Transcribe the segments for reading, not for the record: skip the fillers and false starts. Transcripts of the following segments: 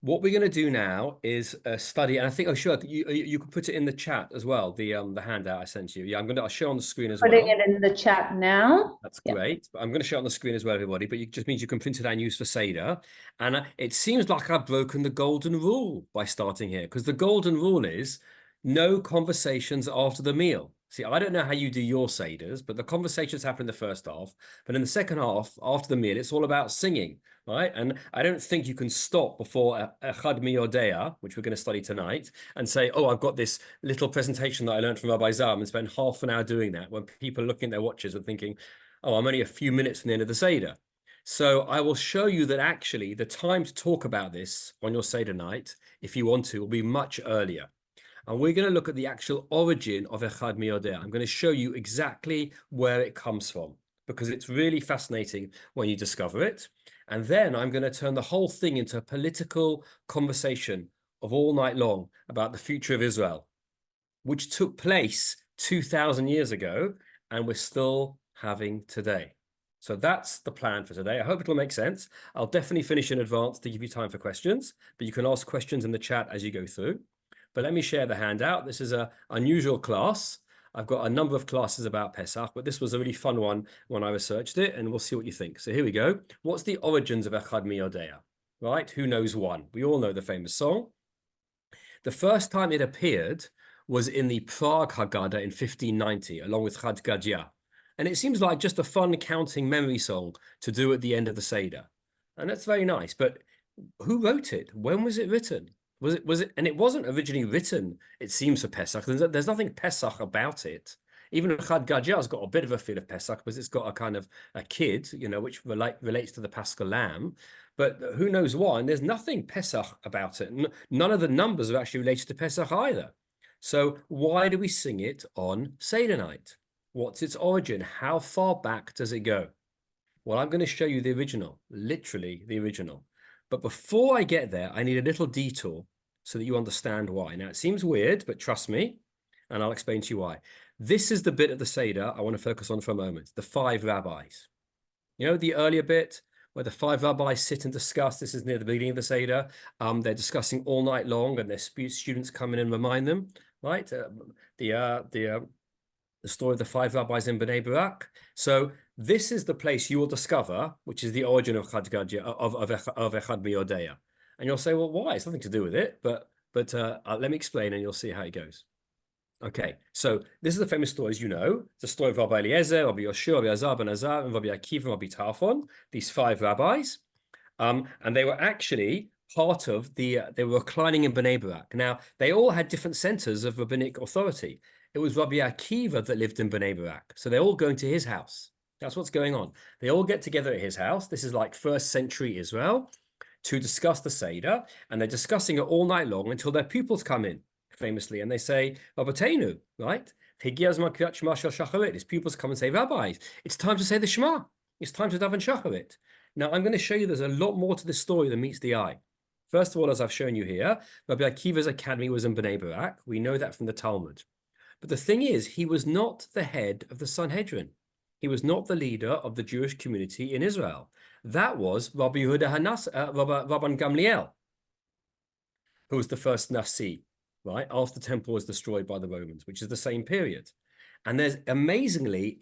What we're going to do now is study, and I think, oh, sure, you could put it in the chat as well, the handout I sent you. Yeah, I'll show on the screen as Putting well. it in the chat now. That's great. But I'm going to show it on the screen as well, everybody, but it just means you can print it out and use for Seder. And it seems like I've broken the golden rule by starting here, because the golden rule is no conversations after the meal. See, I don't know how you do your Seders, but the conversations happen in the first half. But in the second half, after the meal, it's all about singing, right? And I don't think you can stop before Echad Mi Yodeya, which we're going to study tonight, and say, oh, I've got this little presentation that I learned from Rabbi Zarum, and spend half an hour doing that when people are looking at their watches and thinking, oh, I'm only a few minutes from the end of the Seder. So I will show you that actually the time to talk about this on your Seder night, if you want to, will be much earlier. And we're going to look at the actual origin of Echad Mi Yodeya. I'm going to show you exactly where it comes from, because it's really fascinating when you discover it. And then I'm going to turn the whole thing into a political conversation of all night long about the future of Israel, which took place 2,000 years ago, and we're still having today. So that's the plan for today. I hope it'll make sense. I'll definitely finish in advance to give you time for questions, but you can ask questions in the chat as you go through. But let me share the handout. This is an unusual class. I've got a number of classes about Pesach, but this was a really fun one when I researched it, and we'll see what you think. So here we go. What's the origins of Echad Mi Yodeya? Right? Who knows one? We all know the famous song. The first time it appeared was in the Prague Haggadah in 1590, along with Haggadah. And it seems like just a fun counting memory song to do at the end of the Seder. And that's very nice. But who wrote it? When was it written? Was it? And it wasn't originally written, it seems, for Pesach. There's nothing Pesach about it. Even Haggadah has got a bit of a feel of Pesach because it's got a kind of a kid, which relates to the Paschal lamb. But who knows why? And there's nothing Pesach about it. None of the numbers are actually related to Pesach either. So why do we sing it on Seder night? What's its origin? How far back does it go? Well, I'm going to show you the original, literally the original. But before I get there, I need a little detour so that you understand why. Now, it seems weird, but trust me, and I'll explain to you why. This is the bit of the Seder I want to focus on for a moment, the 5 rabbis. You know, the earlier bit where the 5 rabbis sit and discuss, this is near the beginning of the Seder. They're discussing all night long, and their students come in and remind them, right? The story of the 5 rabbis in Bnei Barak. So this is the place you will discover, which is the origin of Echad Mi Yodeya. And you'll say, well, why? It's nothing to do with it, but let me explain and you'll see how it goes. Okay, so this is the famous story, as you know. It's the story of Rabbi Eliezer, Rabbi Yoshua, Rabbi Azar ben Azar, and Rabbi Akiva, and Rabbi Tarfon, these 5 rabbis. And they were actually part of they were reclining in Bnei Barak. Now, they all had different centers of rabbinic authority. It was Rabbi Akiva that lived in Bnei Barak. So they're all going to his house. That's what's going on. They all get together at his house. This is like 1st century Israel, to discuss the Seder. And they're discussing it all night long until their pupils come in, famously. And they say, Rabbeinu, right? His pupils come and say, Rabbi, it's time to say the Shema. It's time to daven shacharit. Now, I'm going to show you there's a lot more to this story than meets the eye. First of all, as I've shown you here, Rabbi Akiva's academy was in Bnei Barak. We know that from the Talmud. But the thing is, he was not the head of the Sanhedrin. He was not the leader of the Jewish community in Israel. That was Rabbi Yehuda Rabban Gamliel, who was the first Nasi, right, after the temple was destroyed by the Romans, which is the same period. And there's amazingly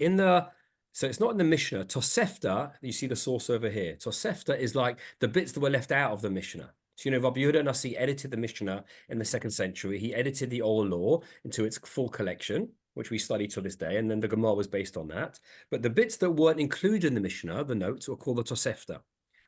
so it's not in the Mishnah, Tosefta, you see the source over here. Tosefta is like the bits that were left out of the Mishnah. So, Rabbi Yehuda Nasi edited the Mishnah in the 2nd century. He edited the Oral Law into its full collection, which we study to this day, and then the Gemara was based on that. But the bits that weren't included in the Mishnah, the notes, were called the Tosefta.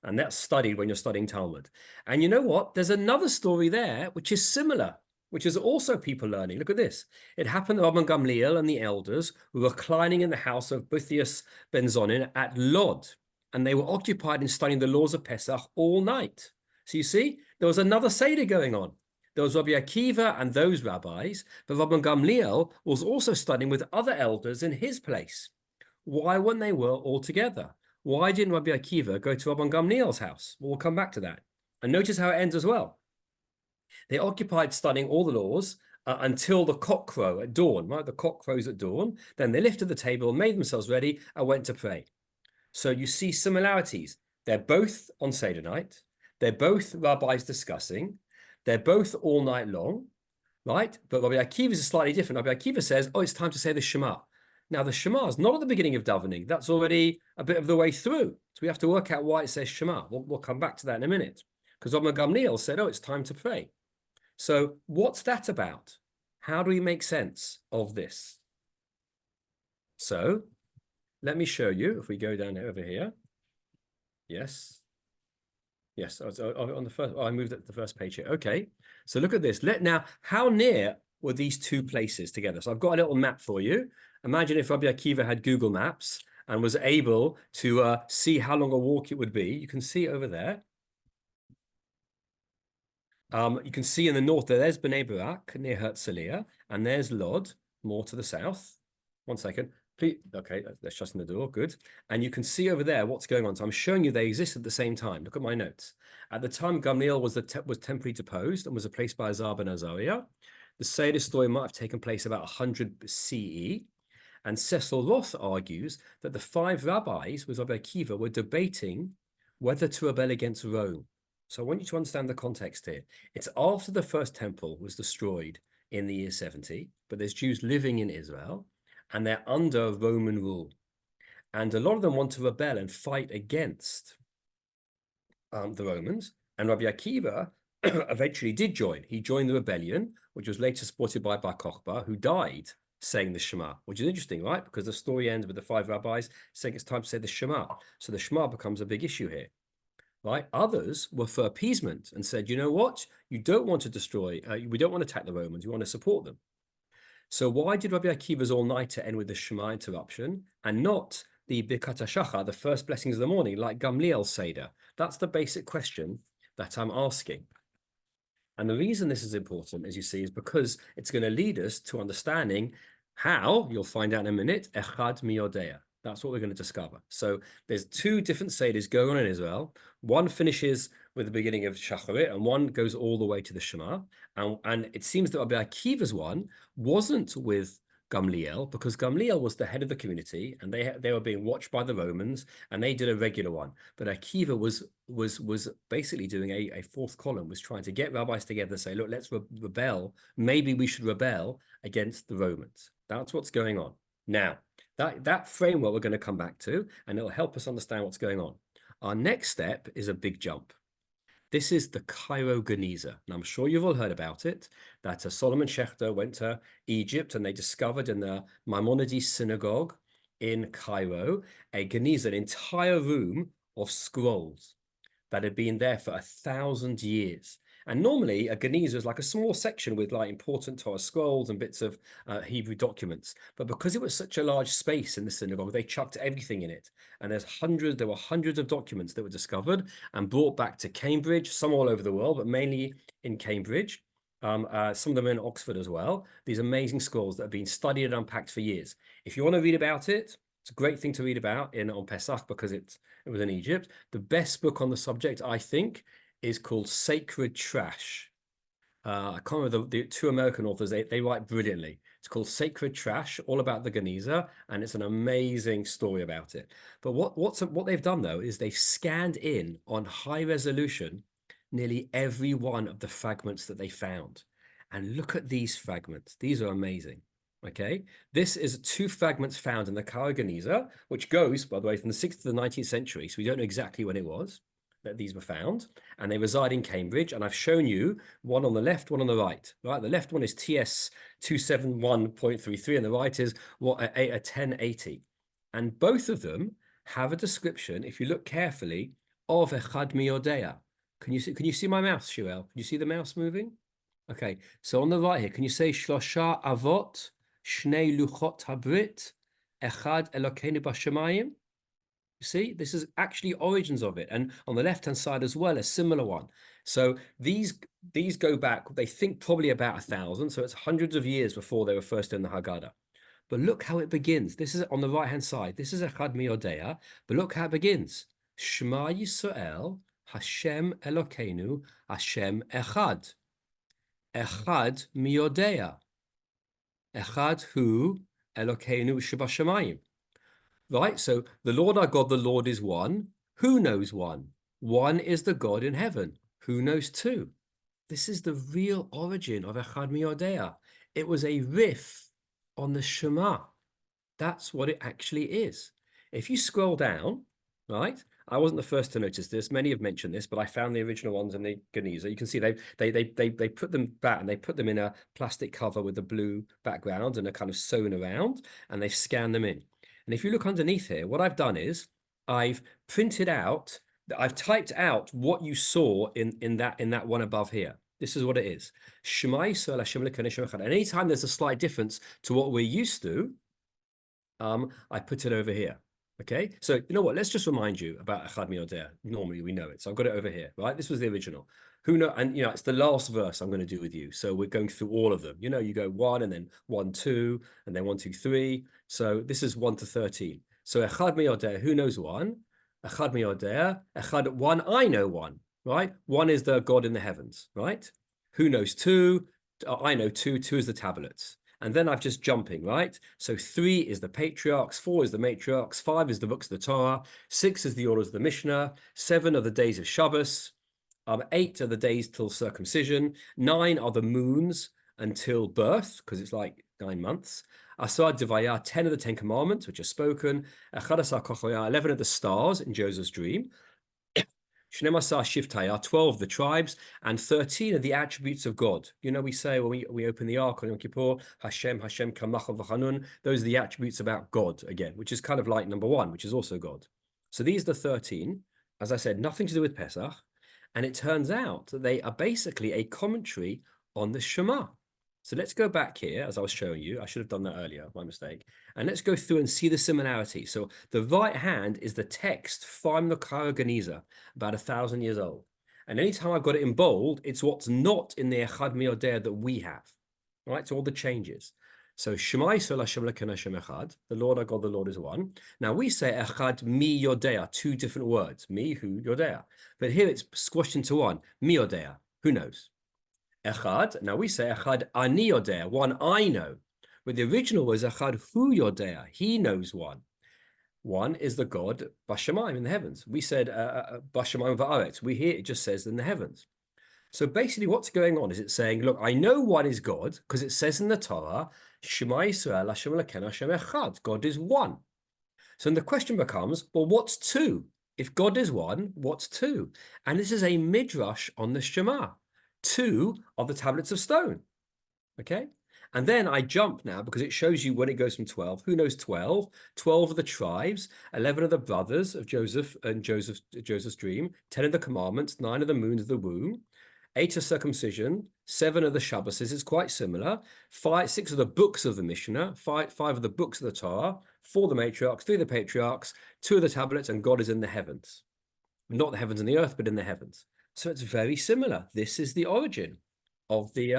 And that's studied when you're studying Talmud. And you know what? There's another story there which is similar, which is also people learning. Look at this. It happened that Rabban Gamliel and the elders were reclining in the house of Buthius ben Zonin at Lod, and they were occupied in studying the laws of Pesach all night. So you see, there was another Seder going on. There was Rabbi Akiva and those rabbis, but Rabban Gamliel was also studying with other elders in his place. Why weren't they all together? Why didn't Rabbi Akiva go to Rabban Gamliel's house? We'll come back to that. And notice how it ends as well. They occupied studying all the laws until the cock crow at dawn, right? The cock crows at dawn. Then they lifted the table, made themselves ready, and went to pray. So you see similarities. They're both on Seder night. They're both rabbis discussing. They're both all night long, right? But Rabbi Akiva is slightly different. Rabbi Akiva says, oh, it's time to say the Shema. Now, the Shema is not at the beginning of davening. That's already a bit of the way through. So we have to work out why it says Shema. We'll come back to that in a minute. Because Rabbi Gamliel said, oh, it's time to pray. So what's that about? How do we make sense of this? So let me show you. If we go down over here. Yes. Yes, on the first, I moved it to the first page here. Okay, so look at this. Now, how near were these two places together? So I've got a little map for you. Imagine if Rabbi Akiva had Google Maps and was able to see how long a walk it would be. You can see over there. You can see in the north there's Bnei Barak near Herzliya, and there's Lod, more to the south. One second. Please, okay, that's shutting the door. Good. And you can see over there what's going on. So I'm showing you they exist at the same time. Look at my notes. At the time, Gamliel was temporarily deposed and was replaced by Azar ben Azariah. The Seder story might have taken place about 100 CE. And Cecil Roth argues that the 5 rabbis with Rabbi Akiva were debating whether to rebel against Rome. So I want you to understand the context here. It's after the first temple was destroyed in the year 70, but there's Jews living in Israel, and they're under Roman rule. And a lot of them want to rebel and fight against the Romans. And Rabbi Akiva eventually did join. He joined the rebellion, which was later supported by Bar Kokhba, who died saying the Shema, which is interesting, right? Because the story ends with the 5 rabbis saying it's time to say the Shema. So the Shema becomes a big issue here, right? Others were for appeasement and said, you know what? You don't want to destroy, we don't want to attack the Romans. We want to support them. So why did Rabbi Akiva's all-nighter end with the Shema interruption and not the Birkat HaShachar, the first blessings of the morning, like Gamliel's Seder? That's the basic question that I'm asking. And the reason this is important, as you see, is because it's going to lead us to understanding how, you'll find out in a minute, Echad Mi Yodeya. That's what we're going to discover. So there's 2 different Seders going on in Israel. One finishes with the beginning of Shacharit, and one goes all the way to the Shema. And it seems that Rabbi Akiva's one wasn't with Gamliel, because Gamliel was the head of the community, and they were being watched by the Romans, and they did a regular one. But Akiva was basically doing a 4th column, was trying to get rabbis together and say, look, let's rebel. Maybe we should rebel against the Romans. That's what's going on. Now, that framework we're going to come back to, and it'll help us understand what's going on. Our next step is a big jump. This is the Cairo Genizah. And I'm sure you've all heard about it, that Solomon Schechter went to Egypt and they discovered in the Maimonides synagogue in Cairo, a Genizah, an entire room of scrolls that had been there for 1,000 years. And normally a Genizah is like a small section with like important Torah scrolls and bits of Hebrew documents. But because it was such a large space in the synagogue, they chucked everything in it. And there were hundreds of documents that were discovered and brought back to Cambridge, some all over the world, but mainly in Cambridge. Some of them in Oxford as well. These amazing scrolls that have been studied and unpacked for years. If you want to read about it, it's a great thing to read about on Pesach because it was in Egypt. The best book on the subject, I think, is called Sacred Trash. I can't remember the 2 American authors, they write brilliantly. It's called Sacred Trash, all about the Genizah, and it's an amazing story about it. But what they've done, though, is they've scanned in on high resolution nearly every one of the fragments that they found. And look at these fragments. These are amazing. Okay, this is 2 fragments found in the Cairo Genizah, which goes, by the way, from the 6th to the 19th century. So we don't know exactly when it was that these were found, and they reside in Cambridge. And I've shown you one on the left, one on the right. Right, the left one is TS 271.33, and the right is a 1080. And both of them have a description, if you look carefully, of Echad Mi Yodeya. Can you see my mouse, Shuel? Can you see the mouse moving? Okay, so on the right here, can you say Shlosha Avot, Shnei Luchot Habrit, Echad Elokeinu Bashamayim? You see, this is actually origins of it. And on the left-hand side as well, a similar one. So these go back, they think probably about 1,000. So it's hundreds of years before they were first in the Haggadah. But look how it begins. This is on the right-hand side. This is Echad Mi Yodeya. But look how it begins. Shema Yisrael, Hashem Elokeinu, Hashem Echad. Echad Mi Yodeya. Echad Hu Elokeinu Shebashamayim. Right, so the Lord our God, the Lord is one. Who knows one? One is the God in heaven. Who knows two? This is the real origin of Echad Mi Yodeya. It was a riff on the Shema. That's what it actually is. If you scroll down, right? I wasn't the first to notice this. Many have mentioned this, but I found the original ones in the Genizah. You can see they put them back and they put them in a plastic cover with a blue background and a kind of sewn around, and they've scanned them in. And if you look underneath here, what I've done is I've printed out, I've typed out what you saw in that one above here. This is what it is. Shema Yisrael Hashem Elokeinu Hashem Echad. And anytime there's a slight difference to what we're used to, I put it over here. Okay, so you know what? Let's just remind you about Echad Mi Yodeya. Normally we know it, so I've got it over here, right? This was the original. Who know? And you know, it's the last verse I'm going to do with you. So we're going through all of them. You know, you go 1 and then 1, 2, and then 1, 2, 3. So this is 1 to 13. So Echad Mi Yodeya. Who knows 1? Echad Mi Yodeya. Echad 1. I know 1. Right? 1 is the God in the heavens. Right? Who knows 2? I know 2. 2 is the tablets. And then I've just jumping, right? So 3 is the patriarchs, 4 is the matriarchs, 5 is the books of the Torah, 6 is the orders of the Mishnah, 7 are the days of Shabbos, 8 are the days till circumcision, 9 are the moons until birth, because it's like 9 months. Asar Devaya, 10 of the 10 commandments, which are spoken, 11 of the stars in Joseph's dream, 12 Shiftaya, 12 of the tribes, and 13 of the attributes of God. You know, we say when we open the Ark on Yom Kippur, Hashem, Hashem, Kamachal v'Chanun, those are the attributes about God again, which is kind of like number 1, which is also God. So these are the 13, as I said, nothing to do with Pesach, and it turns out that they are basically a commentary on the Shema. So let's go back here, as I was showing you. I should have done that earlier, my mistake. And let's go through and see the similarity. So the right hand is the text from the Cairo Genizah, about 1,000 years old. And anytime I've got it in bold, it's what's not in the Echad Mi Yodeya that we have. Right? So all the changes. So Shema Yisrael Hashem Elokeinu Hashem Echad, the Lord our God, the Lord is one. Now we say Echad Mi Yodeya, 2 different words. Mi, who, Yodeya. But here it's squashed into one. Mi Yodeya. Who knows? Echad, now we say Echad Ani Yodeya, 1 I know. But the original was Echad Hu Yodeya, he knows 1. 1 is the God Bashamayim in the heavens. We said Bashamayim Va'aretz. We hear it just says in the heavens. So basically what's going on is it's saying, look, I know 1 is God because it says in the Torah, Shema Yisrael Hashem Elokeinu Hashem Echad. God is 1. So then the question becomes, well, what's 2? If God is 1, what's 2? And this is a midrash on the Shema. 2 are the tablets of stone. Okay. And then I jump now because it shows you when it goes from 12. Who knows 12? 12 of the tribes, 11 of the brothers of Joseph and Joseph's dream, 10 of the commandments, 9 of the moons of the womb, 8 of circumcision, 7 of the Shabboses. It's quite similar. 6 of the books of the Mishnah, 5 of the books of the Torah, 4 of the matriarchs, 3 of the patriarchs, 2 of the tablets, and God is in the heavens. Not the heavens and the earth, but in the heavens. So it's very similar. This is the origin of the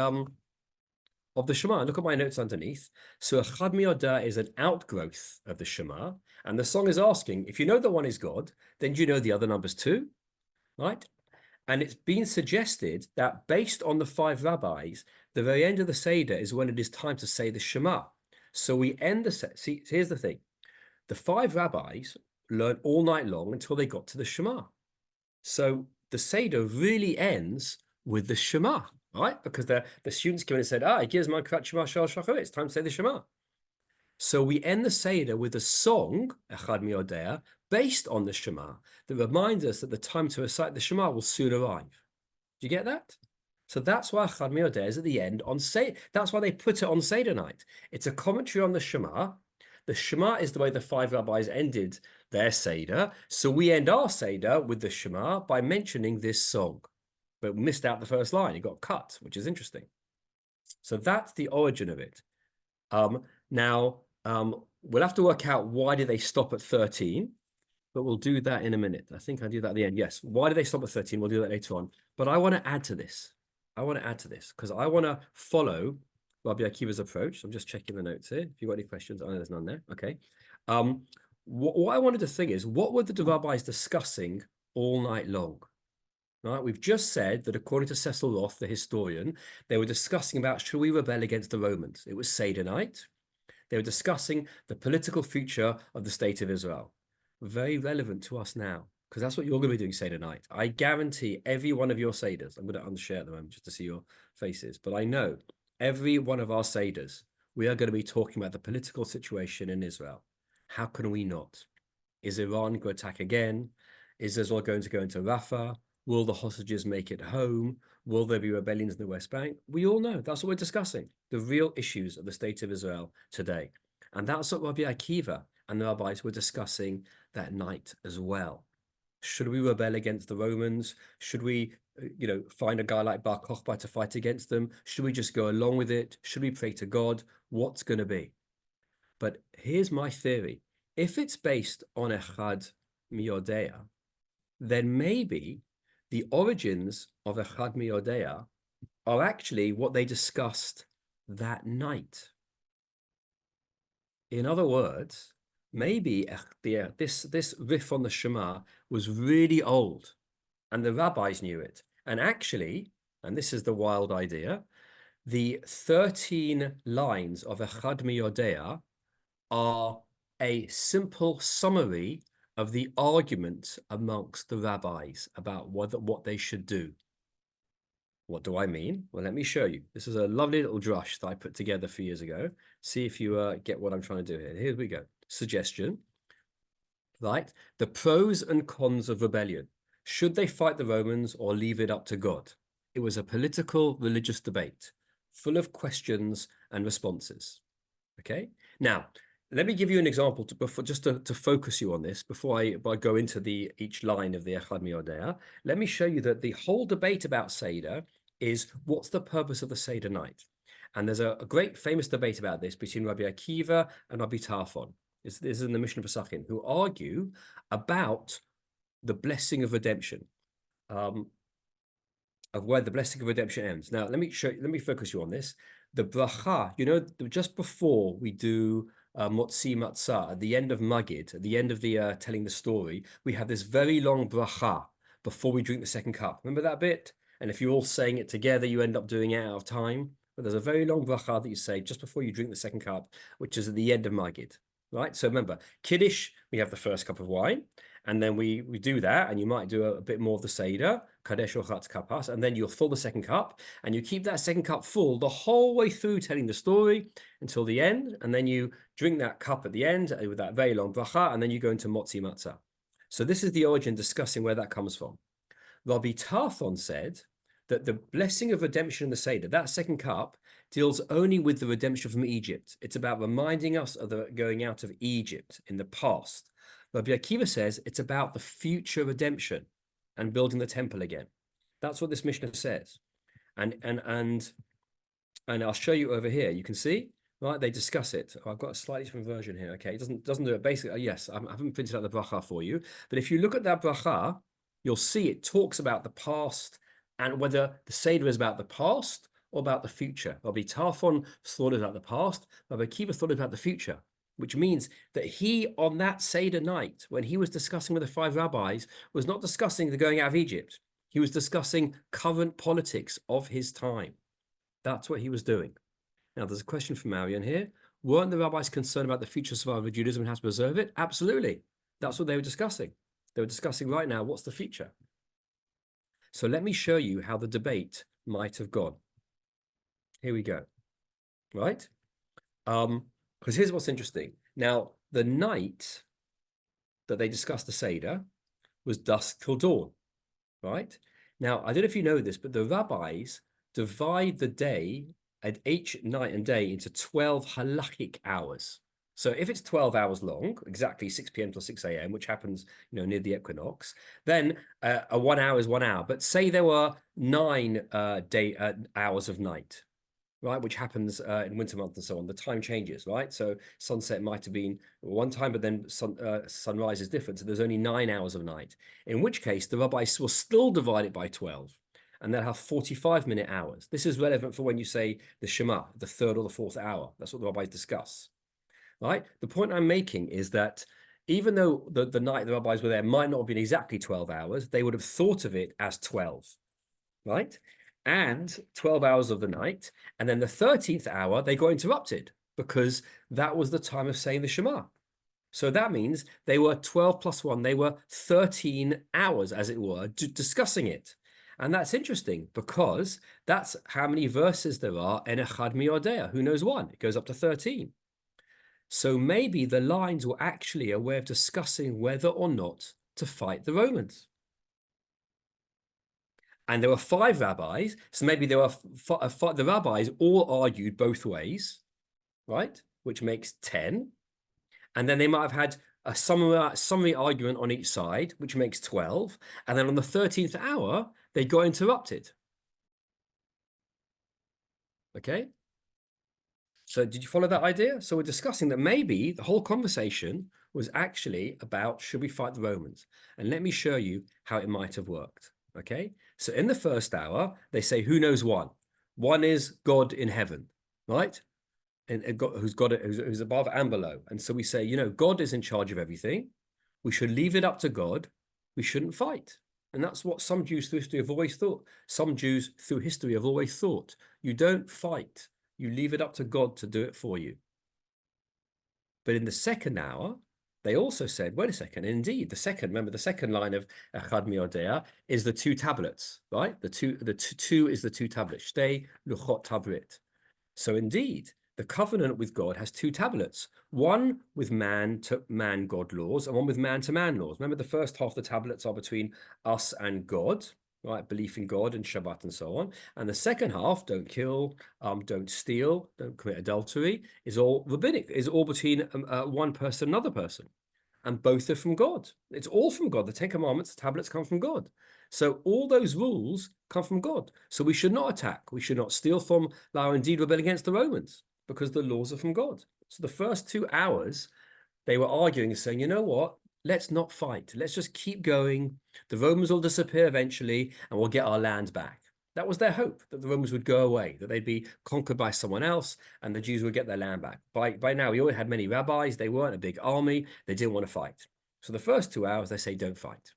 Shema. Look at my notes underneath. So Echad Mi Yodeya is an outgrowth of the Shema. And the song is asking, if you know that 1 is God, then do you know the other numbers too? Right? And it's been suggested that based on the 5 rabbis, the very end of the Seder is when it is time to say the Shema. So we end the Seder. See, here's the thing. The 5 rabbis learned all night long until they got to the Shema. So the Seder really ends with the Shema, right? Because the students came in and said, it's time to say the Shema. So we end the Seder with a song, Echad Mi Yodeya, based on the Shema, that reminds us that the time to recite the Shema will soon arrive. Do you get that? So that's why Echad Mi Yodeya is at the end on Seder. That's why they put it on Seder night. It's a commentary on the Shema. The Shema is the way the 5 rabbis ended their Seder. So we end our Seder with the Shema by mentioning this song. But we missed out the first line. It got cut, which is interesting. So that's the origin of it. Now, we'll have to work out why did they stop at 13, but we'll do that in a minute. I think I'll do that at the end. Yes. Why did they stop at 13? We'll do that later on. But I want to add to this. Because I want to follow Rabbi Akiva's approach. I'm just checking the notes here. If you've got any questions, I know there's none there. Okay. What I wanted to think is, what were the rabbis discussing all night long? Right? We've just said that according to Cecil Roth, the historian, they were discussing about, should we rebel against the Romans? It was Seder night. They were discussing the political future of the state of Israel. Very relevant to us now. because that's what you're going to be doing Seder night. I guarantee every one of your Seders, I'm going to unshare at the moment just to see your faces, but I know every one of our Seders, we are going to be talking about the political situation in Israel. How can we not? Is Iran going to attack again? Is Israel going to go into Rafah? Will the hostages make it home? Will there be rebellions in the West Bank? We all know that's what we're discussing, the real issues of the state of Israel today. And that's what Rabbi Akiva and the rabbis were discussing that night as well. Should we rebel against the Romans? Should we, find a guy like Bar Kokhba to fight against them? Should we just go along with it? Should we pray to God? What's going to be? But here's my theory. If it's based on Echad Mi Yodeya, then maybe the origins of Echad Mi Yodeya are actually what they discussed that night. In other words, maybe this riff on the Shema was really old, and the rabbis knew it. And actually, and this is the wild idea, the 13 lines of Echad Mi Yodeya are a simple summary of the argument amongst the rabbis about what they should do. What do I mean? Well, let me show you. This is a lovely little drush that I put together a few years ago. See if you get what I'm trying to do here. Here we go. Suggestion, right? The pros and cons of rebellion. Should they fight the Romans or leave it up to God? It was a political, religious debate, full of questions and responses. Okay? Now, let me give you an example to focus you on this before I go into each line of the Echad Mi Yodeya. Let me show you that the whole debate about Seder is what's the purpose of the Seder night? And there's a great famous debate about this between Rabbi Akiva and Rabbi Tarfon. This is in the Mishnah Pesachim, who argue about the blessing of redemption, of where the blessing of redemption ends. Now, let me focus you on this. The bracha, just before we do Motzi Matzah, at the end of Magid, at the end of the telling the story, we have this very long bracha before we drink the second cup. Remember that bit? And if you're all saying it together, you end up doing it out of time. But there's a very long bracha that you say just before you drink the second cup, which is at the end of Magid, right? So remember, Kiddush, we have the first cup of wine, and then we do that, and you might do a bit more of the Seder, Kadesh or Chatz Kapas, and then you'll fill the second cup, and you keep that second cup full the whole way through telling the story until the end, and then you drink that cup at the end with that very long bracha, and then you go into Motzi Matzah. So this is the origin, discussing where that comes from. Rabbi Tarfon said that the blessing of redemption in the Seder, that second cup, deals only with the redemption from Egypt. It's about reminding us of the going out of Egypt in the past. Rabbi Akiva says it's about the future redemption and building the temple again. That's what this Mishnah says. And I'll show you over here. You can see, right? They discuss it. Oh, I've got a slightly different version here. Okay, it doesn't do it. Basically, yes, I haven't printed out the bracha for you. But if you look at that bracha, you'll see it talks about the past and whether the Seder is about the past or about the future. Rabbi Tarfon thought about the past. Rabbi Akiva thought about the future, which means that he, on that Seder night, when he was discussing with the 5 rabbis, was not discussing the going out of Egypt. He was discussing current politics of his time. That's what he was doing. Now, there's a question from Marion here. Weren't the rabbis concerned about the future survival of Judaism and how to preserve it? Absolutely. That's what they were discussing. They were discussing right now, what's the future? So let me show you how the debate might have gone. Here we go. Right? Because here's what's interesting. Now, the night that they discussed the Seder was dusk till dawn, right? Now, I don't know if you know this, but the rabbis divide the day at each night and day into 12 halachic hours. So if it's 12 hours long, exactly 6 p.m. till 6 a.m., which happens, near the equinox, then a 1 hour is 1 hour. But say there were 9 hours of night, right, which happens in winter months and so on. The time changes, right? So sunset might have been one time, but then sunrise is different. So there's only 9 hours of night, in which case the rabbis will still divide it by 12, and they'll have 45-minute hours. This is relevant for when you say the Shema, the 3rd or the 4th hour. That's what the rabbis discuss, right? The point I'm making is that even though the night the rabbis were there might not have been exactly 12 hours, they would have thought of it as 12, right? And 12 hours of the night. And then the 13th hour, they got interrupted because that was the time of saying the Shema. So that means they were 12 plus 1. They were 13 hours, as it were, discussing it. And that's interesting because that's how many verses there are in Echad Mi Yodeya. Who knows one? It goes up to 13. So maybe the lines were actually a way of discussing whether or not to fight the Romans. And there were 5 rabbis. So maybe there were the rabbis all argued both ways, right? Which makes 10. And then they might have had a summary argument on each side, which makes 12. And then on the 13th hour, they got interrupted. Okay? So did you follow that idea? So we're discussing that maybe the whole conversation was actually about, should we fight the Romans? And let me show you how it might have worked. Okay? So in the first hour, they say, who knows one? One is God in heaven, right? And God, who's above and below. And so we say, you know, God is in charge of everything. We should leave it up to God. We shouldn't fight. And that's what some Jews through history have always thought. Some Jews through history have always thought. You don't fight. You leave it up to God to do it for you. But in the second hour, they also said, wait a second, indeed, remember the second line of Echad Mi Yodeya is the 2 tablets, right? The two is the 2 tablets. Shtei luchot tabrit. So indeed, the covenant with God has 2 tablets, one with man to man God laws and one with man to man laws. Remember, the first half of the tablets are between us and God, right? Belief in God and Shabbat and so on. And the second half, don't kill, don't steal, don't commit adultery, is all rabbinic, is all between one person and another person. And both are from God. It's all from God. The 10 Commandments, the tablets come from God. So all those rules come from God. So we should not attack. We should not steal from, or indeed rebel against the Romans, because the laws are from God. So the first 2 hours, they were arguing and saying, you know what? Let's not fight. Let's just keep going. The Romans will disappear eventually and we'll get our land back. That was their hope, that the Romans would go away, that they'd be conquered by someone else and the Jews would get their land back. By now, we already had many rabbis. They weren't a big army. They didn't want to fight. So the first 2 hours, they say, don't fight.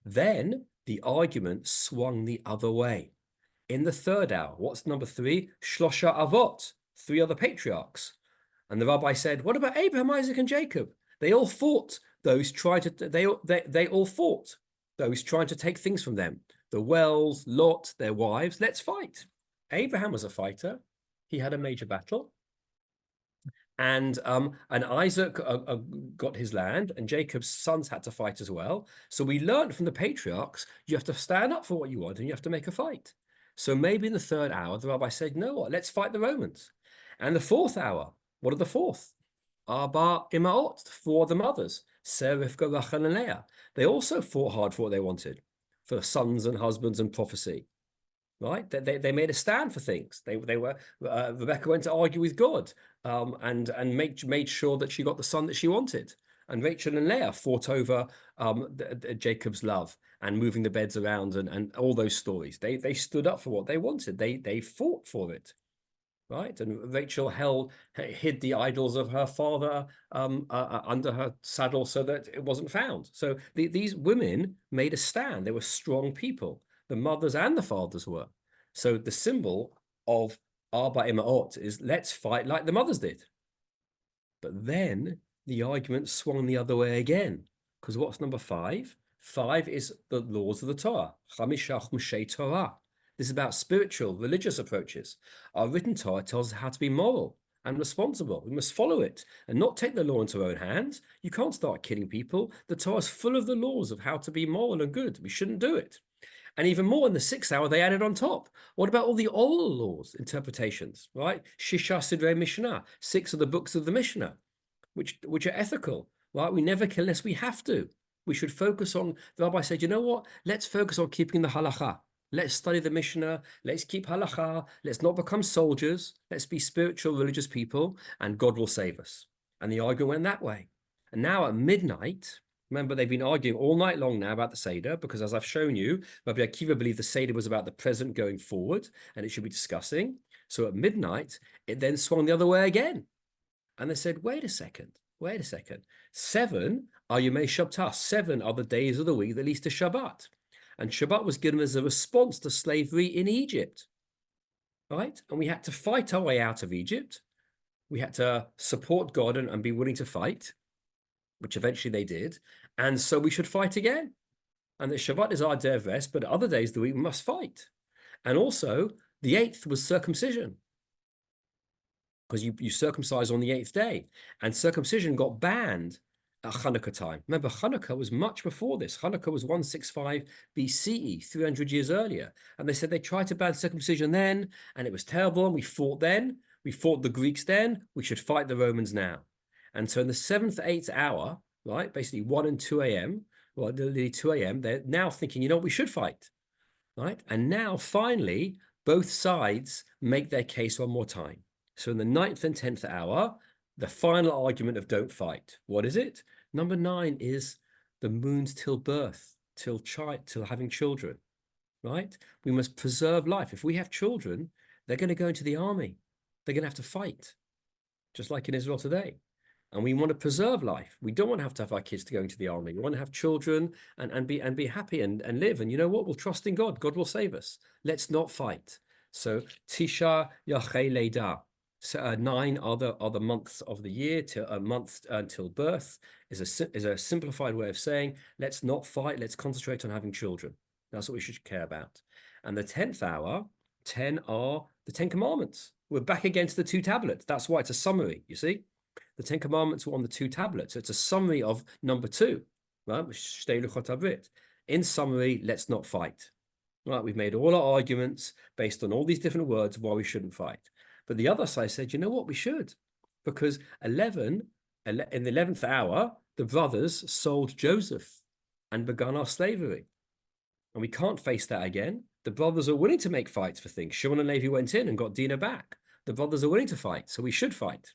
Then the argument swung the other way. In the third hour, what's number 3? Shlosha Avot, 3 other patriarchs. And the rabbi said, what about Abraham, Isaac, and Jacob? They all fought those trying to, they all fought those trying to take things from them. The wells, Lot, their wives, let's fight. Abraham was a fighter. He had a major battle. And Isaac got his land, and Jacob's sons had to fight as well. So we learned from the patriarchs, you have to stand up for what you want and you have to make a fight. So maybe in the third hour, the rabbi said, you know what, let's fight the Romans. And the fourth hour, what are the fourth? Arba Imaot, 4 of the mothers, Sarah, Rivka, Rachel, and Leah. They also fought hard for what they wanted, for sons and husbands and prophecy. Right? They made a stand for things. They were Rebecca went to argue with God, and made sure that she got the son that she wanted. And Rachel and Leah fought over Jacob's love and moving the beds around and all those stories. They stood up for what they wanted. They fought for it. Right, and Rachel hid the idols of her father under her saddle so that it wasn't found. So these women made a stand. They were strong people. The mothers and the fathers were. So the symbol of Arba Imaot is let's fight like the mothers did. But then the argument swung the other way again, because what's number 5? 5 is the laws of the Torah. Chamishach Moshe Torah. This is about spiritual, religious approaches. Our written Torah tells us how to be moral and responsible. We must follow it and not take the law into our own hands. You can't start killing people. The Torah is full of the laws of how to be moral and good. We shouldn't do it. And even more, in the 6th hour, they added on top. What about all the oral laws, interpretations, right? Shisha Sidrei Mishnah, 6 of the books of the Mishnah, which are ethical, right? We never kill unless we have to. We should focus on, the rabbi said, you know what? Let's focus on keeping the halakha. Let's study the Mishnah. Let's keep halakha. Let's not become soldiers. Let's be spiritual, religious people, and God will save us. And the argument went that way. And now at midnight, remember, they've been arguing all night long now about the Seder, because as I've shown you, Rabbi Akiva believed the Seder was about the present going forward, and it should be discussing. So at midnight, it then swung the other way again. And they said, wait a second. 7 are Yomei Shabbat. 7 are the days of the week that leads to Shabbat. And Shabbat was given as a response to slavery in Egypt, right? And we had to fight our way out of Egypt. We had to support God and be willing to fight. which eventually they did. And so we should fight again. And the Shabbat is our day of rest, but other days of the week we must fight. And also, the 8th was circumcision, because you circumcise on the 8th day. And circumcision got banned at Hanukkah time. Remember, Hanukkah was much before this. Hanukkah was 165 BCE, 300 years earlier. And they said they tried to ban circumcision then, and it was terrible, and we fought then. We fought the Greeks then. We should fight the Romans now. And so in the 7th, 8th hour, right, basically 1 and 2 a.m., well, nearly 2 a.m., they're now thinking, you know, we should fight, right? And now, finally, both sides make their case one more time. So in the 9th and 10th hour, the final argument of don't fight. What is it? Number 9 is the moon's till birth, till having children, right? We must preserve life. If we have children, they're going to go into the army. They're going to have to fight, just like in Israel today. And we want to preserve life. We don't want to have our kids to go into the army. We want to have children and be happy and live. And you know what? We'll trust in God. God will save us. Let's not fight. So Tisha Yachei Leida. So 9 are the months of the year, till a month until birth is a simplified way of saying, let's not fight. Let's concentrate on having children. That's what we should care about. And the 10th hour, 10 are the 10 commandments. We're back against the 2 tablets. That's why it's a summary, you see. The 10 commandments were on the 2 tablets. So it's a summary of number 2, right? In summary, let's not fight. Right? We've made all our arguments based on all these different words of why we shouldn't fight. But the other side said, you know what, we should. Because in the 11th hour, the brothers sold Joseph and begun our slavery. And we can't face that again. The brothers are willing to make fights for things. Shimon and Levi went in and got Dinah back. The brothers are willing to fight, so we should fight.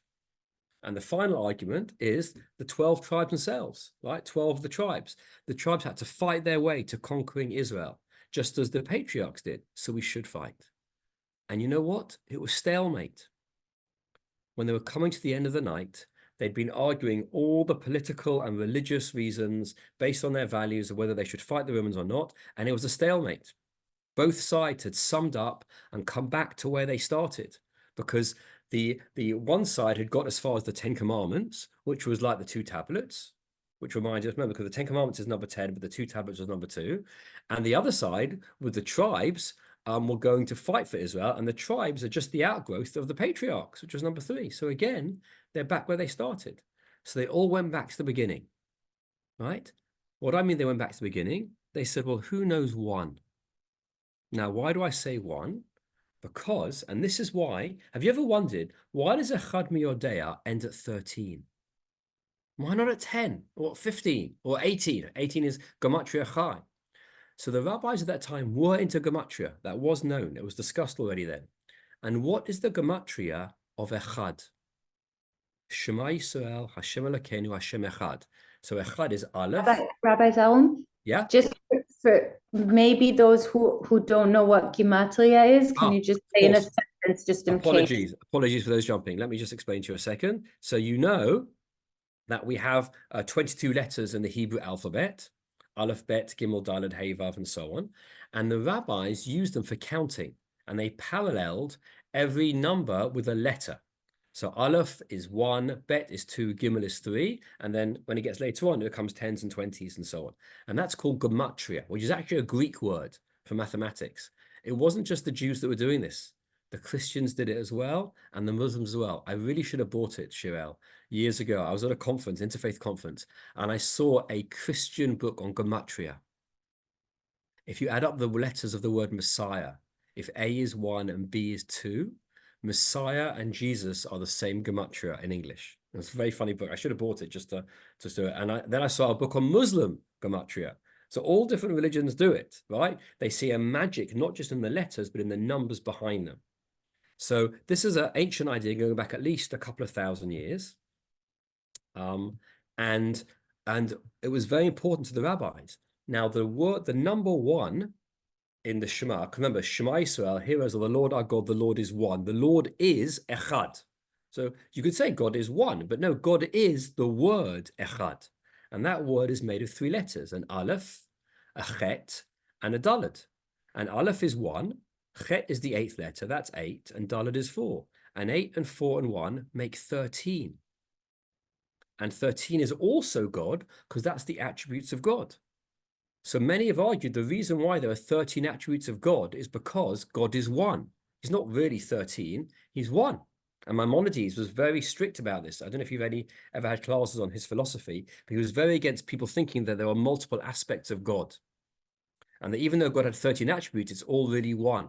And the final argument is the 12 tribes themselves, right? 12 of the tribes. The tribes had to fight their way to conquering Israel, just as the patriarchs did. So we should fight. And you know what? It was stalemate. When they were coming to the end of the night, they'd been arguing all the political and religious reasons based on their values of whether they should fight the Romans or not. And it was a stalemate. Both sides had summed up and come back to where they started, because the one side had got as far as the 10 commandments, which was like the 2 tablets, which reminds us, remember, because the 10 commandments is number 10, but the 2 tablets was number 2. And the other side, with the tribes, were going to fight for Israel, and the tribes are just the outgrowth of the patriarchs, which was number 3. So again, they're back where they started. So they all went back to the beginning, right? What I mean, they went back to the beginning. They said, well, who knows 1? Now, why do I say 1? Because, and this is why, have you ever wondered, why does Echad Mi Yodeya end at 13? Why not at 10 or 15 or 18? 18 is Gematria Chai. So the rabbis at that time were into Gematria. That was known. It was discussed already then. And what is the Gematria of Echad? Shema Yisrael, Hashem Elokeinu, Hashem Echad. So Echad is Aleph. Rabbi Zarum? Yeah? Just for maybe those who don't know what Gematria is, can you just say in a sentence, just in case? Apologies for those jumping. Let me just explain to you a second. So you know that we have 22 letters in the Hebrew alphabet, Aleph, Bet, Gimel, Daled, Hey, Vav, and so on. And the rabbis used them for counting, and they paralleled every number with a letter. So Aleph is 1, Bet is 2, Gimel is 3, and then when it gets later on, it becomes 10s and 20s and so on. And that's called Gematria, which is actually a Greek word for mathematics. It wasn't just the Jews that were doing this. The Christians did it as well, and the Muslims as well. I really should have bought it, Shirel. Years ago, I was at a conference, interfaith conference, and I saw a Christian book on Gematria. If you add up the letters of the word Messiah, if A is 1 and B is 2, Messiah and Jesus are the same Gematria in English. It's a very funny book. I should have bought it just to do it. And then I saw a book on Muslim Gematria. So all different religions do it, right? They see a magic, not just in the letters, but in the numbers behind them. So this is an ancient idea going back at least a couple of thousand years. And it was very important to the rabbis. Now, the number 1 in the Shema, remember, Shema Yisrael, heroes of the Lord our God, the Lord is one. The Lord is Echad. So you could say God is one, but no, God is the word Echad. And that word is made of 3 letters, an Aleph, a Chet, and a Daled. And Aleph is 1, Chet is the 8th letter, that's 8, and Daled is 4. And 8 and 4 and 1 make 13. And 13 is also God because that's the attributes of God. So many have argued the reason why there are 13 attributes of God is because God is one. He's not really 13, he's one. And Maimonides was very strict about this. I don't know if you've ever had classes on his philosophy, but he was very against people thinking that there are multiple aspects of God. And that even though God had 13 attributes, it's all really one.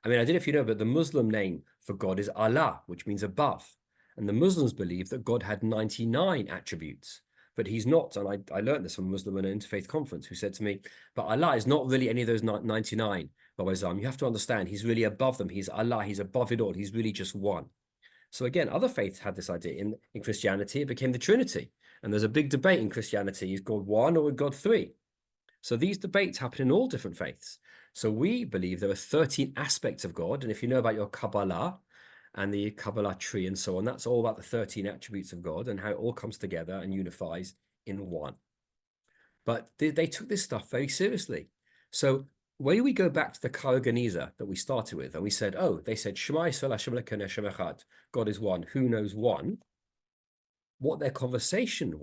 I mean, I don't know if you know, but the Muslim name for God is Allah, which means above. And the Muslims believe that God had 99 attributes, but he's not. And I learned this from a Muslim in an interfaith conference who said to me, but Allah is not really any of those 99, Rabbi Zarum. You have to understand, he's really above them. He's Allah, he's above it all. He's really just one. So again, other faiths had this idea. In Christianity, it became the Trinity. And there's a big debate in Christianity, is God one or God three? So these debates happen in all different faiths. So we believe there are 13 aspects of God. And if you know about your Kabbalah and the Kabbalah tree and so on, that's all about the 13 attributes of God and how it all comes together and unifies in one. But they took this stuff very seriously. So when we go back to the Cairo Genizah that we started with, and we said, oh, they said, Shema Yisrael Hashem Elokeinu Hashem Echad, God is one, who knows one? What their conversation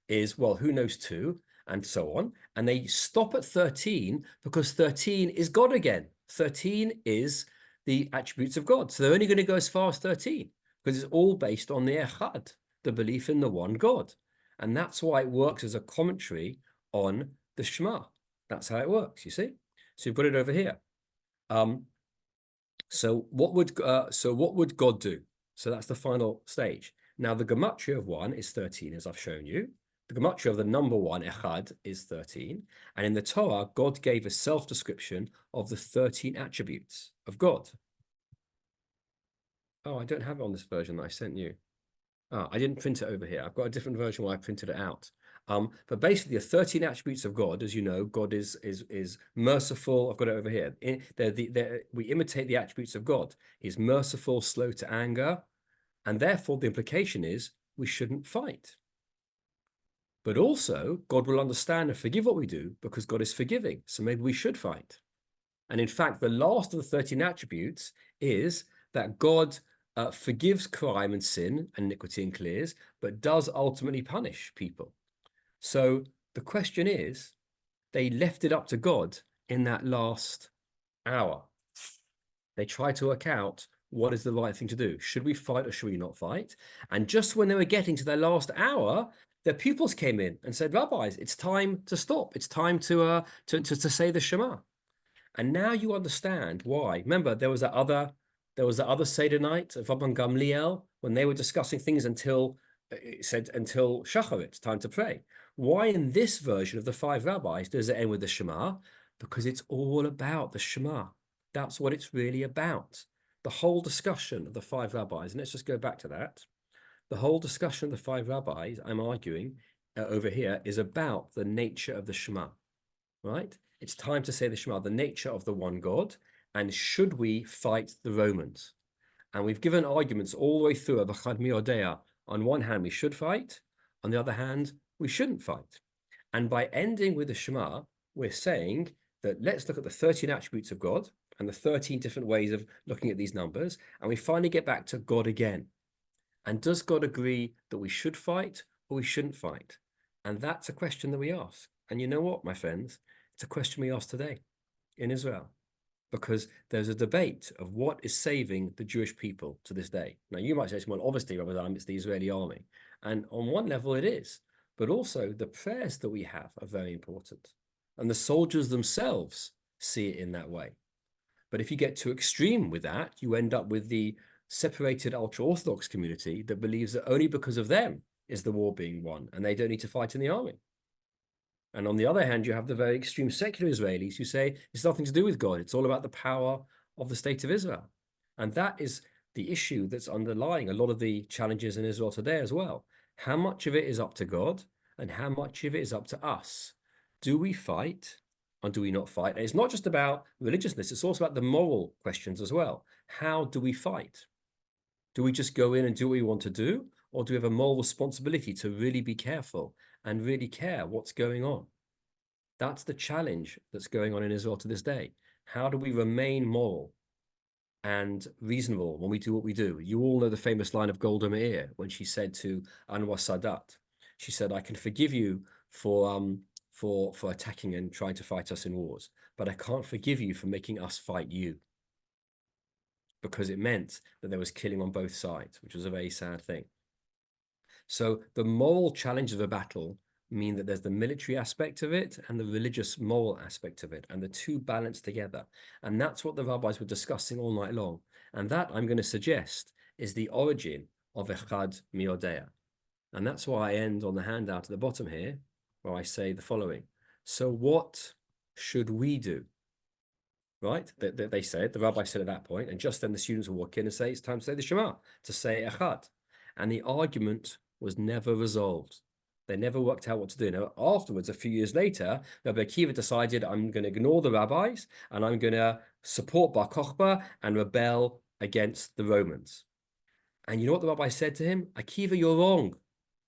is, well, who knows two? And so on. And they stop at 13 because 13 is God again. 13 is the attributes of God. So they're only going to go as far as 13 because it's all based on the Echad, the belief in the one God. And that's why it works as a commentary on the Shema. That's how it works, you see? So you've got it over here. So what would God do? So that's the final stage. Now, the Gematria of 1 is 13, as I've shown you. The Gematria of the number 1, Echad, is 13. And in the Torah, God gave a self-description of the 13 attributes of God. Oh, I don't have it on this version that I sent you. Oh, I didn't print it over here. I've got a different version where I printed it out. But basically, the 13 attributes of God, as you know, God is merciful. I've got it over here. We imitate the attributes of God. He's merciful, slow to anger. And therefore, the implication is we shouldn't fight. But also, God will understand and forgive what we do because God is forgiving. So maybe we should fight. And in fact, the last of the 13 attributes is that God forgives crime and sin and iniquity and clears, but does ultimately punish people. So the question is, they left it up to God in that last hour. They tried to work out what is the right thing to do. Should we fight or should we not fight? And just when they were getting to their last hour, their pupils came in and said, rabbis, it's time to stop. It's time to say the Shema. And now you understand why. Remember, there was that other Seder night of Rabban Gamliel when they were discussing things until Shachar, it's time to pray. Why in this version of the 5 rabbis does it end with the Shema? Because it's all about the Shema. That's what it's really about. The whole discussion of the 5 rabbis, and let's just go back to that. The whole discussion of the 5 rabbis, I'm arguing over here, is about the nature of the Shema, right? It's time to say the Shema, the nature of the one God, and should we fight the Romans? And we've given arguments all the way through Echad Mi Yodeya. On one hand, we should fight. On the other hand, we shouldn't fight. And by ending with the Shema, we're saying that let's look at the 13 attributes of God and the 13 different ways of looking at these numbers, and we finally get back to God again. And does God agree that we should fight or we shouldn't fight? And that's a question that we ask. And you know what, my friends? It's a question we ask today in Israel, because there's a debate of what is saving the Jewish people to this day. Now, you might say, well, obviously, Rabbi Zarum, it's the Israeli army. And on one level, it is. But also, the prayers that we have are very important. And the soldiers themselves see it in that way. But if you get too extreme with that, you end up with the separated ultra-Orthodox community that believes that only because of them is the war being won, and they don't need to fight in the army. And on the other hand, you have the very extreme secular Israelis who say it's nothing to do with God. It's all about the power of the state of Israel. And that is the issue that's underlying a lot of the challenges in Israel today as well. How much of it is up to God and how much of it is up to us? Do we fight or do we not fight? And it's not just about religiousness. It's also about the moral questions as well. How do we fight? Do we just go in and do what we want to do? Or do we have a moral responsibility to really be careful and really care what's going on? That's the challenge that's going on in Israel to this day. How do we remain moral? and reasonable when we do what we do. You all know the famous line of Golda Meir when she said to Anwar Sadat, she said, "I can forgive you for attacking and trying to fight us in wars, but I can't forgive you for making us fight you," because it meant that there was killing on both sides, which was a very sad thing. So the moral challenge of a battle mean that there's the military aspect of it and the religious moral aspect of it, and the two balance together. And that's what the rabbis were discussing all night long. And that, I'm going to suggest, is the origin of Echad Mi Yodeya. And that's why I end on the handout at the bottom here, where I say the following. So what should we do? Right? They said, the rabbi said at that point, and just then the students will walk in and say, it's time to say the Shema, to say Echad. And the argument was never resolved. They never worked out what to do. Now, afterwards, a few years later, Rabbi Akiva decided, I'm going to ignore the rabbis and I'm going to support Bar Kokhba and rebel against the Romans. And you know what the rabbi said to him? Akiva, you're wrong.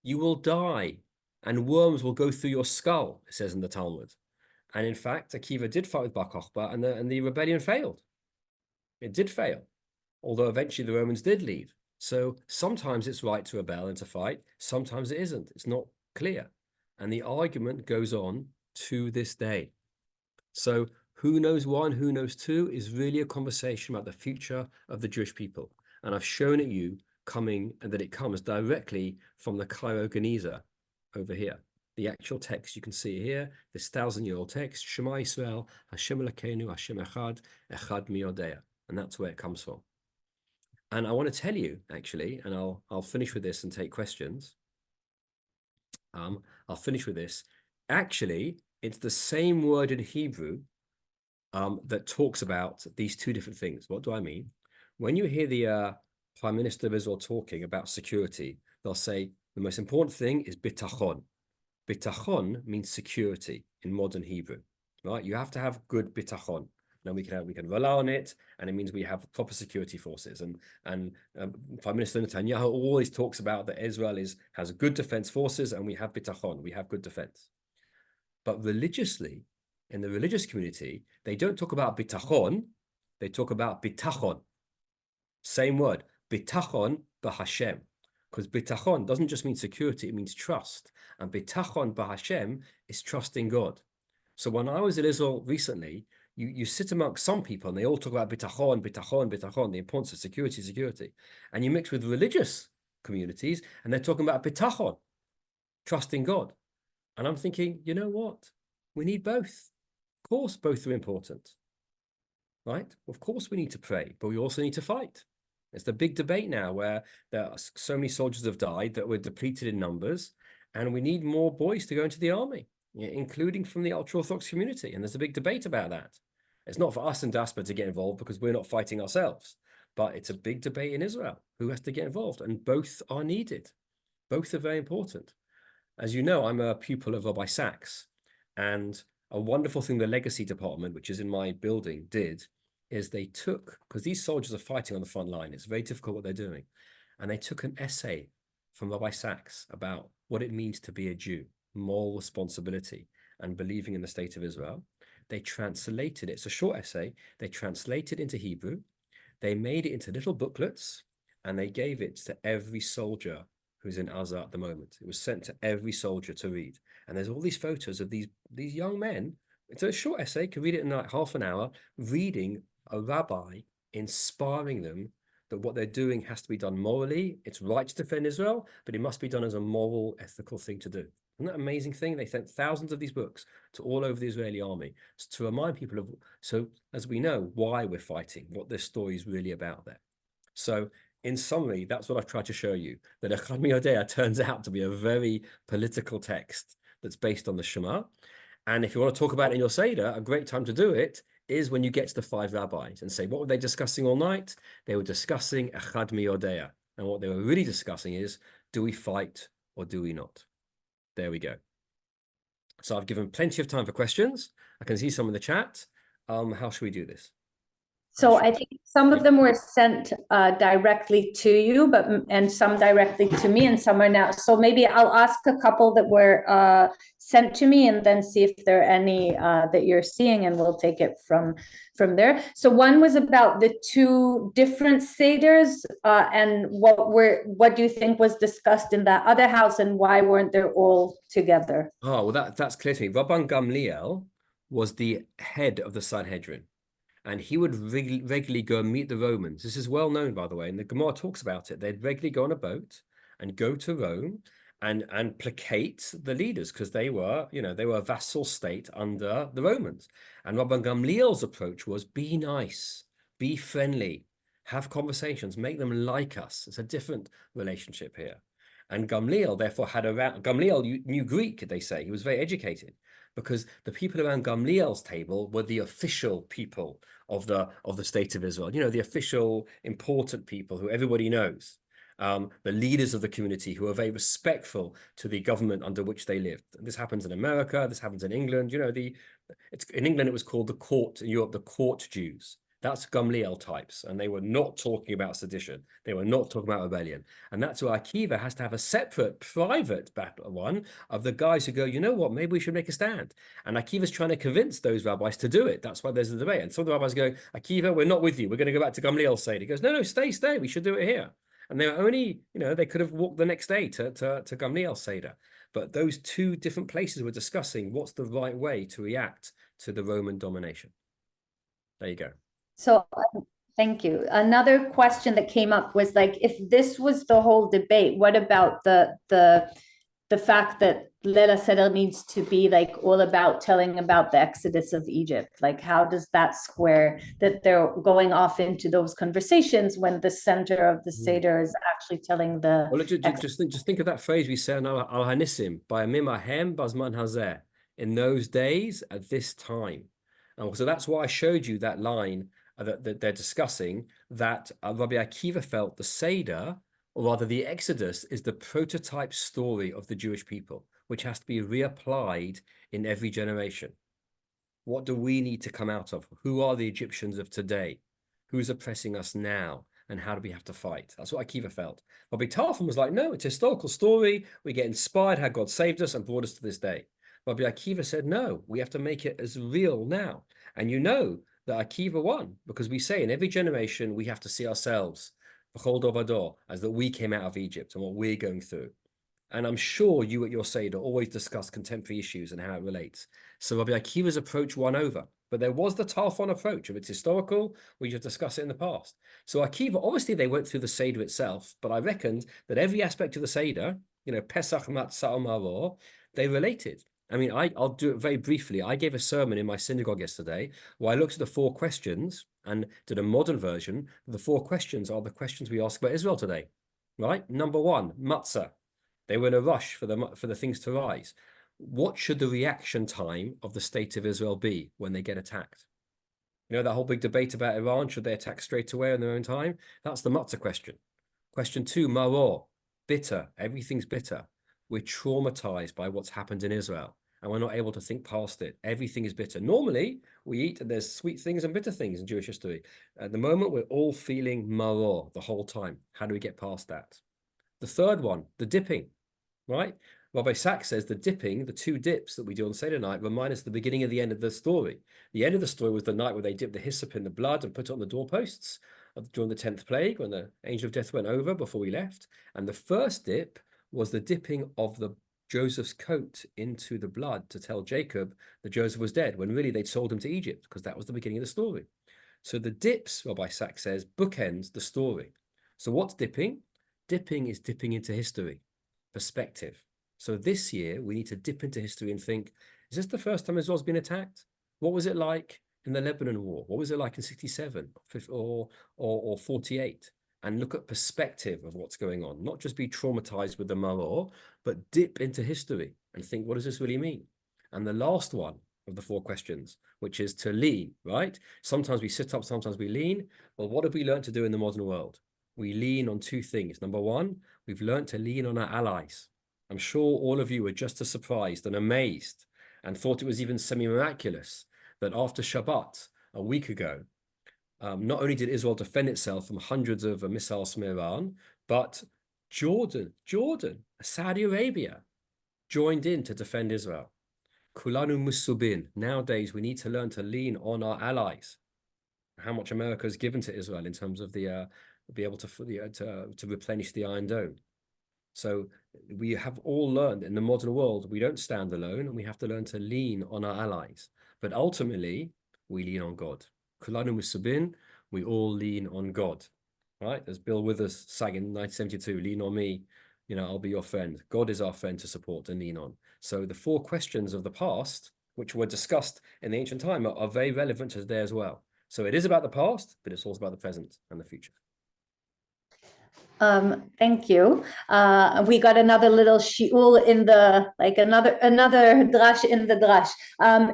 You will die and worms will go through your skull, it says in the Talmud. And in fact, Akiva did fight with Bar Kokhba and the rebellion failed. It did fail, although eventually the Romans did leave. So sometimes it's right to rebel and to fight. Sometimes it isn't. It's not clear. And the argument goes on to this day. So who knows one, who knows two is really a conversation about the future of the Jewish people. And I've shown it you coming, and that it comes directly from the Cairo Genizah over here. The actual text you can see here, this 1,000-year-old text, Shema Yisrael, Hashem Elokeinu, Hashem Echad, Echad Mi Yodeya. And that's where it comes from. And I want to tell you, actually, and I'll finish with this and take questions. I'll finish with this. Actually, it's the same word in Hebrew that talks about these two different things. What do I mean? When you hear the Prime Minister of Israel talking about security, they'll say the most important thing is bitachon. Bitachon means security in modern Hebrew, right? You have to have good bitachon. Now we can rely on it, and it means we have proper security forces. And Prime Minister Netanyahu always talks about that Israel has good defense forces, and we have bitachon, we have good defense. But religiously, in the religious community, they don't talk about bitachon, they talk about bitachon. Same word, bitachon b'Hashem. Because bitachon doesn't just mean security, it means trust. And bitachon b'Hashem is trust in God. So when I was in Israel recently, you sit amongst some people and they all talk about bitachon, bitachon, bitachon, the importance of security, security. And you mix with religious communities and they're talking about bitachon, trust in God. And I'm thinking, you know what? We need both. Of course, both are important, right? Of course we need to pray, but we also need to fight. It's the big debate now where there are so many soldiers have died that we're depleted in numbers and we need more boys to go into the army, including from the ultra-Orthodox community. And there's a big debate about that. It's not for us in diaspora to get involved because we're not fighting ourselves, but it's a big debate in Israel who has to get involved, and both are needed. Both are very important. As you know, I'm a pupil of Rabbi Sacks, and a wonderful thing the legacy department, which is in my building, did is they took, because these soldiers are fighting on the front line, it's very difficult what they're doing, and they took an essay from Rabbi Sacks about what it means to be a Jew, moral responsibility, and believing in the state of Israel. They translated it. It's a short essay. They translated it into Hebrew. They made it into little booklets, and they gave it to every soldier who's in Gaza at the moment. It was sent to every soldier to read. And there's all these photos of these young men. It's a short essay. You can read it in like half an hour, reading a rabbi inspiring them that what they're doing has to be done morally. It's right to defend Israel, but it must be done as a moral, ethical thing to do. Isn't that an amazing thing? They sent thousands of these books to all over the Israeli army to remind people of, so as we know, why we're fighting, what this story is really about there. So in summary, that's what I've tried to show you, that Echad Mi Yodeya turns out to be a very political text that's based on the Shema. And if you want to talk about it in your Seder, a great time to do it is when you get to the 5 rabbis and say, what were they discussing all night? They were discussing Echad Mi Yodeya. And what they were really discussing is, do we fight or do we not? There we go. So I've given plenty of time for questions. I can see some in the chat. How should we do this? So I think some of them were sent directly to you, and some directly to me, and some are now. So maybe I'll ask a couple that were sent to me, and then see if there are any that you're seeing, and we'll take it from there. So one was about the two different seders, and what do you think was discussed in that other house, and why weren't they all together? Oh, well, that's clear to me. Rabban Gamliel was the head of the Sanhedrin, and he would regularly go and meet the Romans. This is well known, by the way, and the Gemara talks about it. They'd regularly go on a boat and go to Rome and placate the leaders, because they were a vassal state under the Romans. And Rabban Gamliel's approach was be nice, be friendly, have conversations, make them like us. It's a different relationship here. And Gamliel therefore Gamliel knew Greek, they say. He was very educated, because the people around Gamliel's table were the official people of the state of Israel. The official important people who everybody knows, the leaders of the community who are very respectful to the government under which they lived. This happens in America. This happens in England. In England it was called the court. In Europe, the court Jews. That's Gamliel types, and they were not talking about sedition. They were not talking about rebellion. And that's why Akiva has to have a separate, private battle one of the guys who go, you know what, maybe we should make a stand. And Akiva's trying to convince those rabbis to do it. That's why there's a debate. And some of the rabbis go, Akiva, we're not with you. We're going to go back to Gamliel's side. He goes, no, stay. We should do it here. And they were only, they could have walked the next day to Gamliel's Seder. But those two different places were discussing what's the right way to react to the Roman domination. There you go. So thank you. Another question that came up was like, if this was the whole debate, what about the fact that Leila Seder needs to be like all about telling about the exodus of Egypt? Like, how does that square that they're going off into those conversations when the center of the Seder is actually telling the... Well, just think of that phrase we say Al Hanissim, by Mimahem Bazman Hazeh, in those days at this time. And so that's why I showed you that line that they're discussing, that Rabbi Akiva felt the Seder, or rather the Exodus, is the prototype story of the Jewish people, which has to be reapplied in every generation. What do we need to come out of? Who are the Egyptians of today? Who's oppressing us now? And how do we have to fight? That's what Akiva felt. Rabbi Tarfon was like, no, it's a historical story. We get inspired how God saved us and brought us to this day. Rabbi Akiva said, no, we have to make it as real now. And that Akiva won, because we say in every generation we have to see ourselves as that we came out of Egypt and what we're going through. And I'm sure you at your Seder always discuss contemporary issues and how it relates. So Rabbi Akiva's approach won over, but there was the Tarfon approach of it's historical. We just discussed it in the past. So Akiva, obviously they went through the Seder itself, but I reckoned that every aspect of the Seder, Pesach, Matzah, Maror, they related. I mean, I'll do it very briefly. I gave a sermon in my synagogue yesterday where I looked at the 4 questions and did a modern version. The 4 questions are the questions we ask about Israel today, right? Number 1, matzah. They were in a rush for the things to rise. What should the reaction time of the state of Israel be when they get attacked? That whole big debate about Iran, should they attack straight away in their own time? That's the matzah question. Question 2, maror, bitter. Everything's bitter. We're traumatized by what's happened in Israel, and we're not able to think past it. Everything is bitter. Normally, we eat, and there's sweet things and bitter things in Jewish history. At the moment, we're all feeling maror the whole time. How do we get past that? The third one, the dipping, right? Rabbi Sacks says the dipping, the 2 dips that we do on Seder night, remind us of the beginning and the end of the story. The end of the story was the night where they dipped the hyssop in the blood and put it on the doorposts during the 10th plague, when the angel of death went over before we left. And the first dip was the dipping of Joseph's coat into the blood to tell Jacob that Joseph was dead, when really they'd sold him to Egypt, because that was the beginning of the story. So the dips, Rabbi Sacks says, bookends the story. So what's dipping? Dipping is dipping into history, perspective. So this year, we need to dip into history and think, is this the first time Israel's been attacked? What was it like in the Lebanon War? What was it like in 67 or 48? And look at perspective of what's going on. Not just be traumatized with the maror, but dip into history and think, what does this really mean? And the last one of the 4 questions, which is to lean, right? Sometimes we sit up, sometimes we lean. Well, what have we learned to do in the modern world? We lean on 2 things. Number 1, we've learned to lean on our allies. I'm sure all of you were just as surprised and amazed and thought it was even semi-miraculous that after Shabbat, a week ago, Not only did Israel defend itself from hundreds of missiles from Iran, but Jordan, Saudi Arabia joined in to defend Israel. Kulanu musubin. Nowadays, we need to learn to lean on our allies. How much America has given to Israel in terms of the be able to replenish the Iron Dome. So we have all learned in the modern world, we don't stand alone, and we have to learn to lean on our allies. But ultimately, we lean on God. Kulanu musubin, we all lean on God, right? As Bill Withers sang in 1972, lean on me, I'll be your friend. God is our friend to support and lean on. So the 4 questions of the past, which were discussed in the ancient time, are very relevant to today as well. So it is about the past, but it's also about the present and the future. Thank you. We got another little shi'ul in the, like another drash in the drash.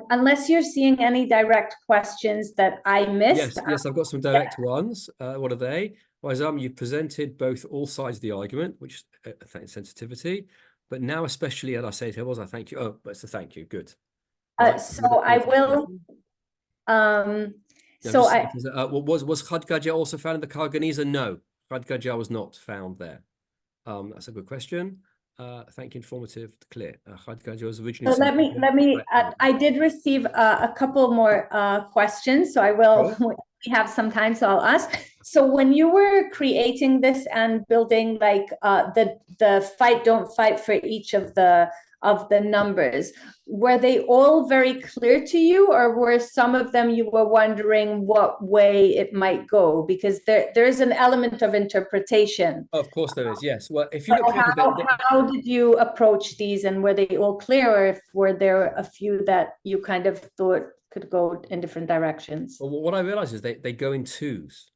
Unless you're seeing any direct questions that I missed. Yes, I've got some direct ones. What are they? You presented both all sides of the argument, which thanks sensitivity, but now especially, and I say to I thank you. Oh, but it's a thank you. Good. So I will. Was Haggadah also found in the Cairo Genizah? No, Haggadah was not found there. That's a good question. Thank you, informative, clear. Haggadah was originally. So let me. I did receive a couple more questions, so I will. Oh. We have some time, so I'll ask. So when you were creating this and building like the fight, don't fight for each of the numbers, were they all very clear to you, or were some of them you were wondering what way it might go? Because there is an element of interpretation. Of course there is, yes. Well, if you look how did you approach these, and were they all clear, or if were there a few that you kind of thought could go in different directions? Well, what I realized is they go in twos.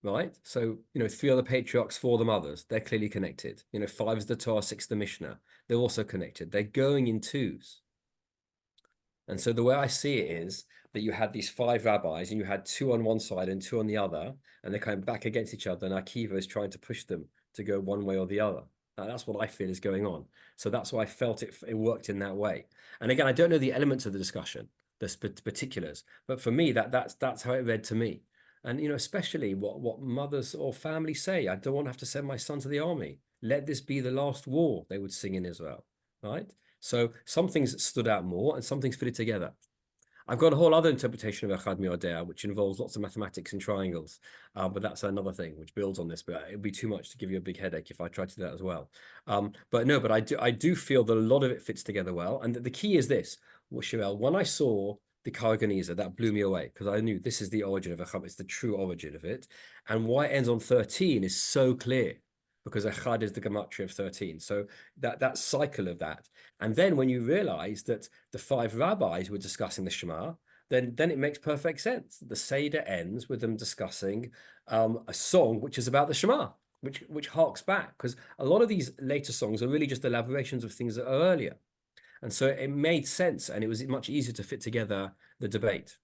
Right, so 3 are the patriarchs, 4 are the mothers. They're clearly connected. 5 is the Torah, 6 the Mishnah. They're also connected. They're going in twos. And so the way I see it is that you had these 5 rabbis, and you had 2 on one side and 2 on the other, and they're kind of back against each other. And Akiva is trying to push them to go one way or the other. Now, that's what I feel is going on. So that's why I felt it worked in that way. And again, I don't know the elements of the discussion, the particulars, but for me, that's how it read to me. And, especially what mothers or families say, I don't want to have to send my son to the army. Let this be the last war, they would sing in Israel, right? So some things stood out more and some things fitted together. I've got a whole other interpretation of Echad Mi Yodeya, which involves lots of mathematics and triangles, but that's another thing which builds on this, but it'd be too much to give you a big headache if I tried to do that as well. But I do feel that a lot of it fits together well. And the key is this, Shirel, when I saw the Cairo Genizah, that blew me away, because I knew this is the origin of Echad, it's the true origin of it. And why it ends on 13 is so clear, because Echad is the Gematria of 13. So that cycle of that. And then when you realize that the 5 rabbis were discussing the Shema, then it makes perfect sense. The Seder ends with them discussing a song which is about the Shema, which harks back, because a lot of these later songs are really just elaborations of things that are earlier. And so it made sense, and it was much easier to fit together the debate.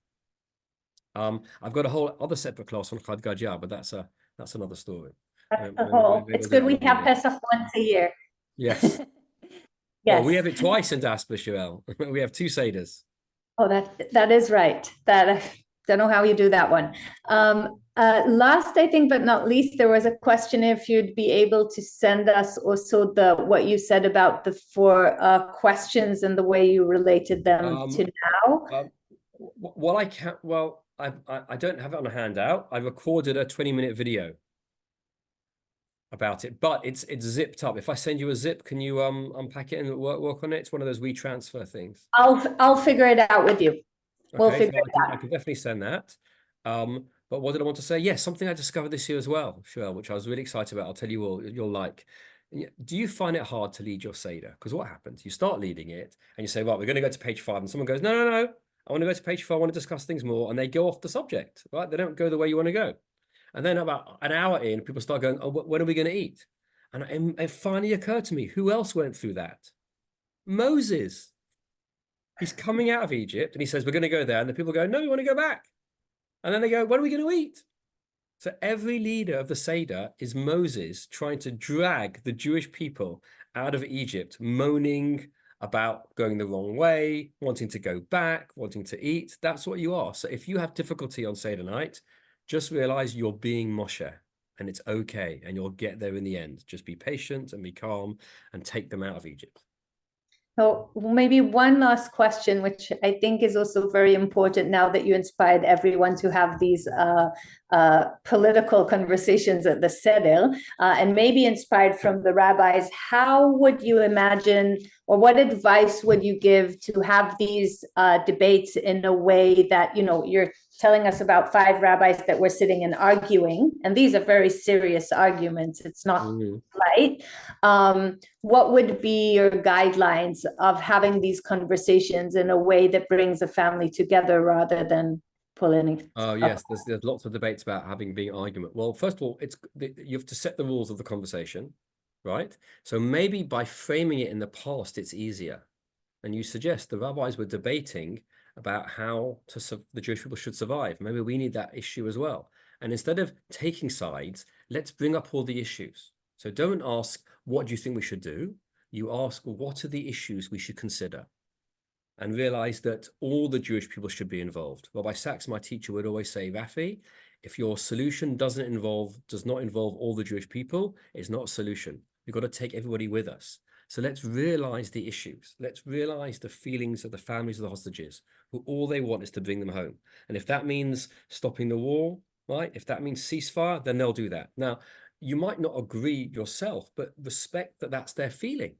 I've got a whole other separate class on Haggadah, but that's another story. It's good we have Pesach once a year. Yes. Yes. Well, we have it twice in Dasper, Shirel. We have 2 Seders. Oh, that is right. That don't know how you do that one. Last, I think, but not least, there was a question if you'd be able to send us also what you said about the 4 questions and the way you related them to now. Well, I can't. Well, I don't have it on a handout. I recorded a 20-minute video about it, but it's zipped up. If I send you a zip, can you unpack it and work on it? It's one of those WeTransfer things. I'll figure it out with you. Okay, we'll figure it out. I can definitely send that. But what did I want to say? Yes, something I discovered this year as well, Shirel, which I was really excited about. I'll tell you all, you'll like. Do you find it hard to lead your Seder? Because what happens? You start leading it and you say, right, we're going to go to page 5. And someone goes, no. I want to go to page 4. I want to discuss things more. And they go off the subject, right? They don't go the way you want to go. And then about an hour in, people start going, oh, when are we going to eat? And it finally occurred to me, who else went through that? Moses. He's coming out of Egypt and he says, we're going to go there. And the people go, no, we want to go back. And then they go, when are we going to eat? So every leader of the Seder is Moses trying to drag the Jewish people out of Egypt, moaning about going the wrong way, wanting to go back, wanting to eat. That's what you are. So if you have difficulty on Seder night, just realize you're being Moshe, and it's okay, and you'll get there in the end. Just be patient and be calm and take them out of Egypt. So maybe one last question, which I think is also very important now that you inspired everyone to have these political conversations at the Seder, and maybe inspired from the rabbis. How would you imagine, or what advice would you give to have these debates in a way that, you know, you're telling us about 5 rabbis that were sitting and arguing, and these are very serious arguments. It's not light. What would be your guidelines of having these conversations in a way that brings a family together rather than pulling it? Oh yes, there's lots of debates about being argument. Well, first of all, you have to set the rules of the conversation, right? So maybe by framing it in the past, it's easier. And you suggest the rabbis were debating about how the Jewish people should survive. Maybe we need that issue as well. And instead of taking sides, let's bring up all the issues. So don't ask, what do you think we should do? You ask, well, what are the issues we should consider? And realize that all the Jewish people should be involved. Rabbi Sacks, my teacher, would always say, Rafi, if your solution does not involve all the Jewish people, it's not a solution. We've got to take everybody with us. So let's realize the issues. Let's realize the feelings of the families of the hostages, who all they want is to bring them home. And if that means stopping the war, right? If that means ceasefire, then they'll do that. Now, you might not agree yourself, but respect that that's their feeling.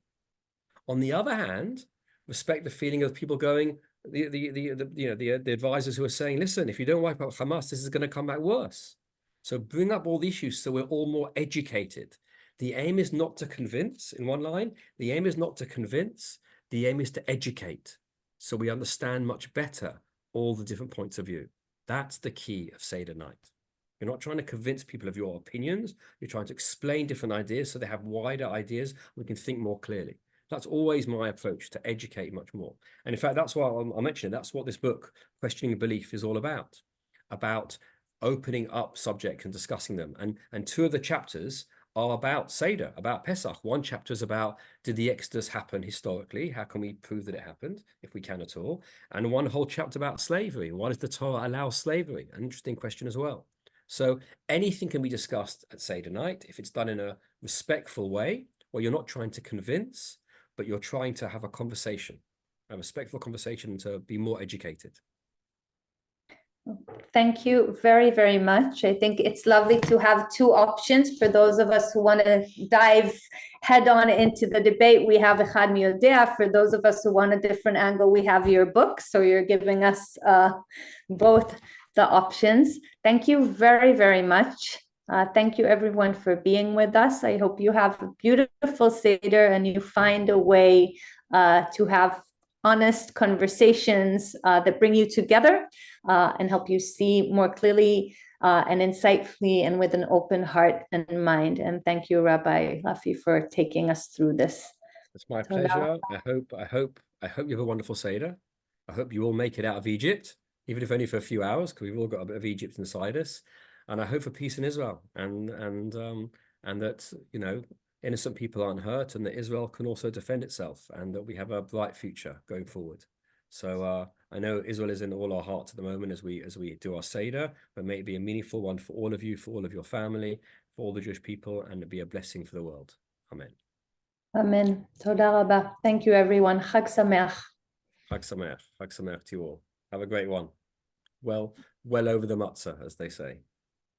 On the other hand, respect the feeling of people going, the advisors who are saying, listen, if you don't wipe out Hamas, this is going to come back worse. So bring up all the issues so we're all more educated. The aim is not to convince, in one line, the aim is not to convince, the aim is to educate. So we understand much better all the different points of view. That's the key of Seder night. You're not trying to convince people of your opinions. You're trying to explain different ideas so they have wider ideas. We can think more clearly. That's always my approach, to educate much more. And in fact, that's why I mentioned that's what this book, Questioning Belief, is all about opening up subjects and discussing them. And 2 of the chapters are about Seder, about Pesach. One chapter is about, did the Exodus happen historically? How can we prove that it happened, if we can at all? And one whole chapter about slavery. Why does the Torah allow slavery? An interesting question as well. So anything can be discussed at Seder night if it's done in a respectful way, where you're not trying to convince, but you're trying to have a conversation, a respectful conversation, to be more educated. Thank you very, very much. I think it's lovely to have 2 options for those of us who want to dive head on into the debate. We have Echad Mi Yodeya. For those of us who want a different angle, we have your book. So you're giving us both the options. Thank you very, very much. Thank you everyone for being with us. I hope you have a beautiful Seder and you find a way to have honest conversations that bring you together and help you see more clearly and insightfully and with an open heart and mind. And thank you, Rabbi Rafi, for taking us through this. It's my pleasure. I hope you have a wonderful Seder. I hope you all make it out of Egypt, even if only for a few hours, because we've all got a bit of Egypt inside us. And I hope for peace in Israel, and that, you know, innocent people aren't hurt, and that Israel can also defend itself, and that we have a bright future going forward. So I know Israel is in all our hearts at the moment as we do our Seder, but may it be a meaningful one for all of you, for all of your family, for all the Jewish people, and to be a blessing for the world. Amen. Amen. Toda rabba. Thank you, everyone. Chag Sameach. Chag Sameach. Chag Sameach to you all. Have a great one. Well over the matzah, as they say.